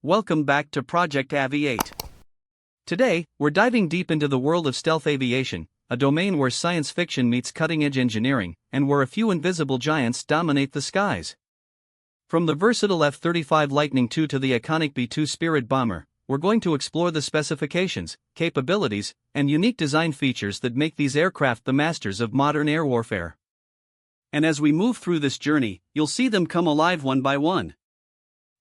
welcome back to Project Aviate. Today, we're diving deep into the world of stealth aviation, a domain where science fiction meets cutting-edge engineering, and where a few invisible giants dominate the skies. From the versatile F-35 Lightning II to the iconic B-2 Spirit bomber, we're going to explore the specifications, capabilities, and unique design features that make these aircraft the masters of modern air warfare. And as we move through this journey, you'll see them come alive one by one.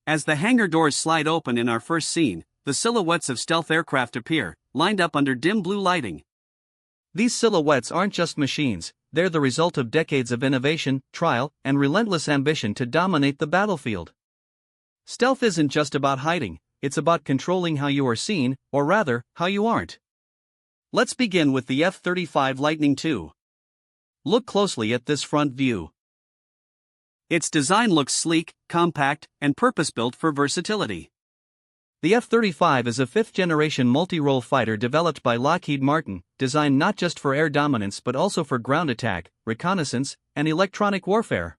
As the hangar doors slide open in our first scene, the silhouettes of stealth aircraft appear, lined up under dim blue lighting. These silhouettes aren't just machines, they're the result of decades of innovation, trial, and relentless ambition to dominate the battlefield. Stealth isn't just about hiding, it's about controlling how you are seen, or rather, how you aren't. Let's begin with the F-35 Lightning II. Look closely at this front view. Its design looks sleek, compact, and purpose-built for versatility. The F-35 is a fifth-generation multi-role fighter developed by Lockheed Martin, designed not just for air dominance but also for ground attack, reconnaissance, and electronic warfare.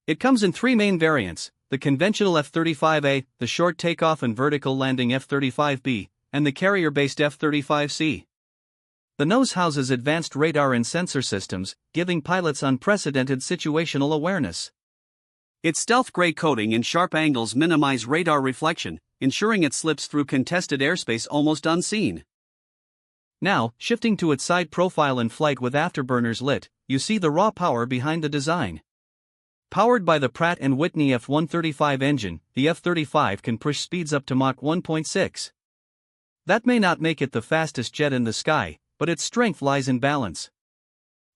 It comes in three main variants: the conventional F-35A, the short takeoff and vertical landing F-35B, and the carrier-based F-35C. The nose houses advanced radar and sensor systems, giving pilots unprecedented situational awareness. Its stealth gray coating and sharp angles minimize radar reflection, ensuring it slips through contested airspace almost unseen. Now, shifting to its side profile in flight with afterburners lit, you see the raw power behind the design. Powered by the Pratt & Whitney F135 engine, the F-35 can push speeds up to Mach 1.6. That may not make it the fastest jet in the sky, but its strength lies in balance.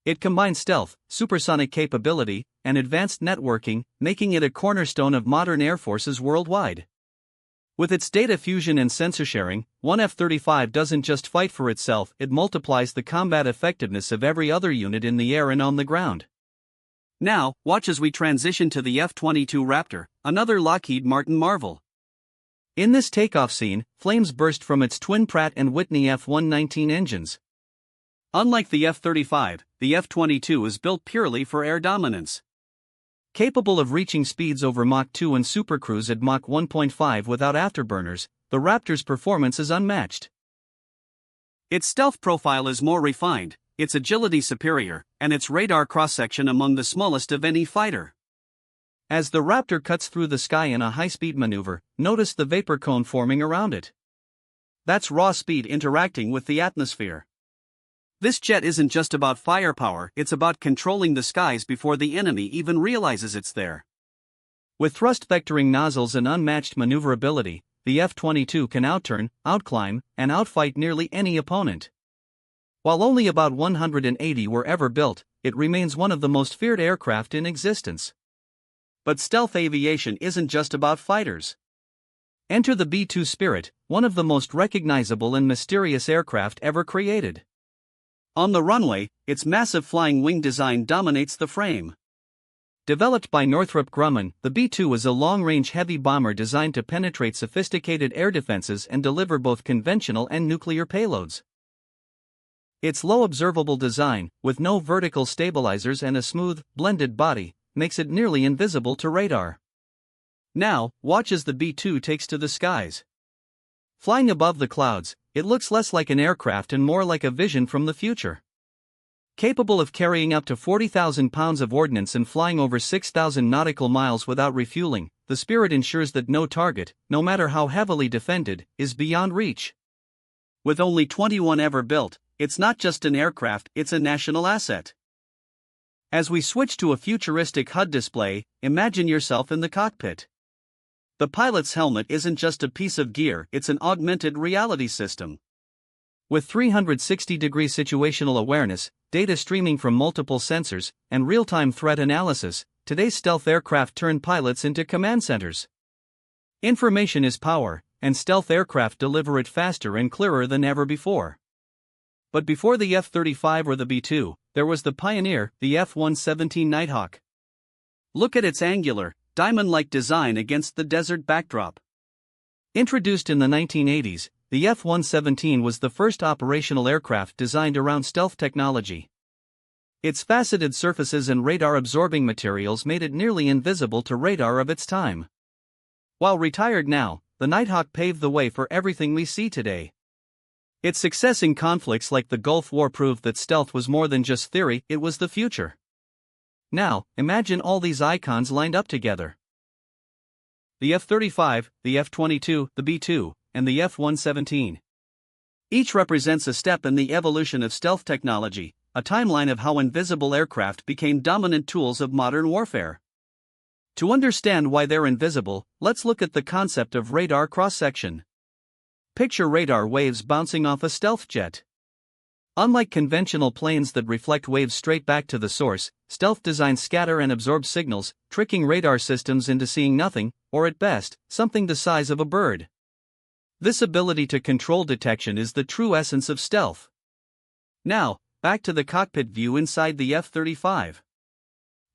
It combines stealth, supersonic capability, and advanced networking, making it a cornerstone of modern air forces worldwide. With its data fusion and sensor sharing, one F-35 doesn't just fight for itself, it multiplies the combat effectiveness of every other unit in the air and on the ground. Now, watch as we transition to the F-22 Raptor, another Lockheed Martin marvel. In this takeoff scene, flames burst from its twin Pratt & Whitney F119 engines. Unlike the F-35, the F-22 is built purely for air dominance. Capable of reaching speeds over Mach 2 and supercruise at Mach 1.5 without afterburners, the Raptor's performance is unmatched. Its stealth profile is more refined, its agility superior, and its radar cross-section among the smallest of any fighter. As the Raptor cuts through the sky in a high-speed maneuver, notice the vapor cone forming around it. That's raw speed interacting with the atmosphere. This jet isn't just about firepower, it's about controlling the skies before the enemy even realizes it's there. With thrust-vectoring nozzles and unmatched maneuverability, the F-22 can outturn, outclimb, and outfight nearly any opponent. While only about 180 were ever built, it remains one of the most feared aircraft in existence. But stealth aviation isn't just about fighters. Enter the B-2 Spirit, one of the most recognizable and mysterious aircraft ever created. On the runway, its massive flying wing design dominates the frame. Developed by Northrop Grumman, the B-2 is a long-range heavy bomber designed to penetrate sophisticated air defenses and deliver both conventional and nuclear payloads. Its low observable design, with no vertical stabilizers and a smooth, blended body, makes it nearly invisible to radar. Now, watch as the B-2 takes to the skies. Flying above the clouds, it looks less like an aircraft and more like a vision from the future. Capable of carrying up to 40,000 pounds of ordnance and flying over 6,000 nautical miles without refueling, the Spirit ensures that no target, no matter how heavily defended, is beyond reach. With only 21 ever built, it's not just an aircraft, it's a national asset. As we switch to a futuristic HUD display, imagine yourself in the cockpit. The pilot's helmet isn't just a piece of gear, it's an augmented reality system. With 360-degree situational awareness, data streaming from multiple sensors, and real-time threat analysis, today's stealth aircraft turn pilots into command centers. Information is power, and stealth aircraft deliver it faster and clearer than ever before. But before the F-35 or the B-2, there was the pioneer, the F-117 Nighthawk. Look at its angular, diamond-like design against the desert backdrop. Introduced in the 1980s, the F-117 was the first operational aircraft designed around stealth technology. Its faceted surfaces and radar-absorbing materials made it nearly invisible to radar of its time. While retired now, the Nighthawk paved the way for everything we see today. Its success in conflicts like the Gulf War proved that stealth was more than just theory, it was the future. Now, imagine all these icons lined up together. The F-35, the F-22, the B-2, and the F-117. Each represents a step in the evolution of stealth technology, a timeline of how invisible aircraft became dominant tools of modern warfare. To understand why they're invisible, let's look at the concept of radar cross-section. Picture radar waves bouncing off a stealth jet. Unlike conventional planes that reflect waves straight back to the source, stealth designs scatter and absorb signals, tricking radar systems into seeing nothing, or at best, something the size of a bird. This ability to control detection is the true essence of stealth. Now, back to the cockpit view inside the F-35.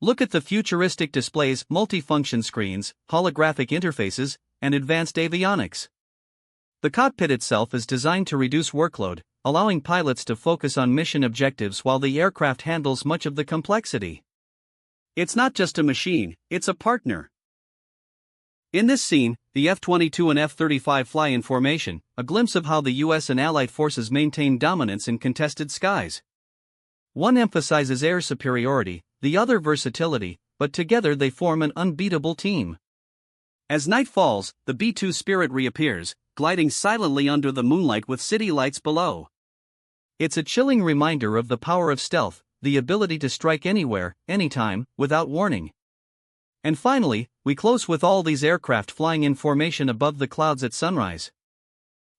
Look at the futuristic displays, multifunction screens, holographic interfaces, and advanced avionics. The cockpit itself is designed to reduce workload, allowing pilots to focus on mission objectives while the aircraft handles much of the complexity. It's not just a machine, it's a partner. In this scene, the F-22 and F-35 fly in formation, a glimpse of how the US and Allied forces maintain dominance in contested skies. One emphasizes air superiority, the other versatility, but together they form an unbeatable team. As night falls, the B-2 Spirit reappears, gliding silently under the moonlight with city lights below. It's a chilling reminder of the power of stealth, the ability to strike anywhere, anytime, without warning. And finally, we close with all these aircraft flying in formation above the clouds at sunrise.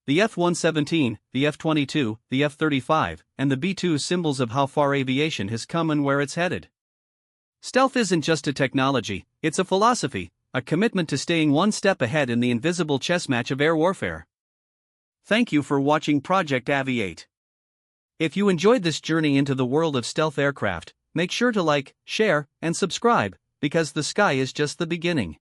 The F-117, the F-22, the F-35, and the B-2 symbols of how far aviation has come and where it's headed. Stealth isn't just a technology, it's a philosophy, a commitment to staying one step ahead in the invisible chess match of air warfare. Thank you for watching Project Aviate. If you enjoyed this journey into the world of stealth aircraft, make sure to like, share, and subscribe, because the sky is just the beginning.